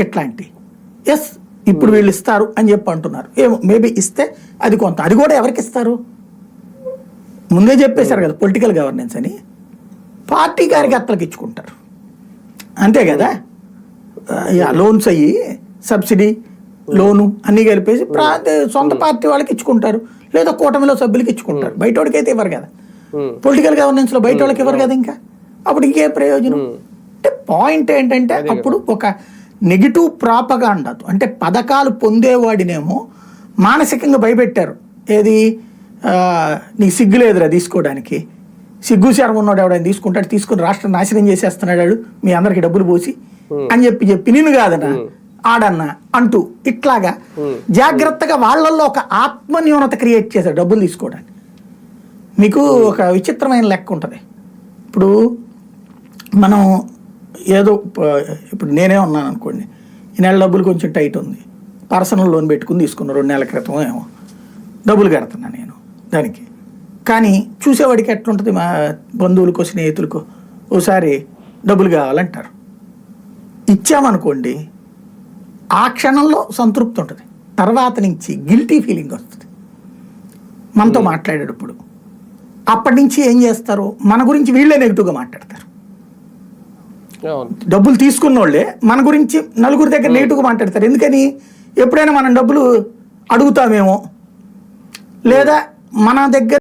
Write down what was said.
ఎట్లాంటి ఎస్ ఇప్పుడు వీళ్ళు ఇస్తారు అని చెప్పి అంటున్నారు. ఏమో మేబీ ఇస్తే అది కొంత, అది కూడా ఎవరికి ఇస్తారు ముందే చెప్పేశారు కదా, పొలిటికల్ గవర్నెన్స్ అని. పార్టీ కార్యకర్తలకు ఇచ్చుకుంటారు అంతే కదా. లోన్స్ అయ్యి సబ్సిడీ లోను అన్నీ కలిపేసి సొంత పార్టీ వాళ్ళకి ఇచ్చుకుంటారు, లేదా కూటమిలో సభ్యులకి ఇచ్చుకుంటారు. బయట వాడికి అయితే ఇవ్వరు కదా, పొలిటికల్ గవర్నెన్స్ లో బయట వాళ్ళకి ఇవ్వరు కదా. ఇంకా అప్పుడు ఇంకే ప్రయోజనం అంటే పాయింట్ ఏంటంటే అప్పుడు ఒక నెగిటివ్ ప్రాపగాండా, అంటే పథకాలు పొందేవాడినేమో మానసికంగా భయపెట్టారు. ఏది నీకు సిగ్గు లేదురా తీసుకోవడానికి, సిగ్గు శరం ఉన్నాడు ఎవడైనా తీసుకుంటాడు, తీసుకుని రాష్ట్రం నాశనం చేసేస్తున్నాడు మీ అందరికి డబ్బులు పోసి అని చెప్పి నిన్ను కాదన్నా ఆడన్నా అంటూ ఇట్లాగా జాగ్రత్తగా వాళ్ళల్లో ఒక ఆత్మన్యూనత క్రియేట్ చేశారు డబ్బులు తీసుకోవడానికి. మీకు ఒక విచిత్రమైన లెక్క ఉంటుంది. ఇప్పుడు మనం ఏదో ఇప్పుడు నేనే ఉన్నాను అనుకోండి, ఈ నెల డబ్బులు కొంచెం టైట్ ఉంది, పర్సనల్ లోన్ పెట్టుకుని తీసుకున్నా 2 నెలల క్రితం ఏమో, డబ్బులు కడుతున్నా నేను దానికి. కానీ చూసేవాడికి ఎట్లుంటుంది, మా బంధువులకో స్నేహితులకో ఓసారి డబ్బులు కావాలంటారు, ఇచ్చామనుకోండి ఆ క్షణంలో సంతృప్తి ఉంటుంది, తర్వాత నుంచి గిల్టీ ఫీలింగ్ వస్తుంది మనతో మాట్లాడేటప్పుడు. అప్పటి నుంచి ఏం చేస్తారు, మన గురించి వీళ్ళే నెగిటివ్గా మాట్లాడతారు. డబ్బులు తీసుకున్న వాళ్ళే మన గురించి నలుగురి దగ్గర నెగిటివ్గా మాట్లాడతారు. ఎందుకని, ఎప్పుడైనా మనం డబ్బులు అడుగుతామేమో, లేదా మన దగ్గర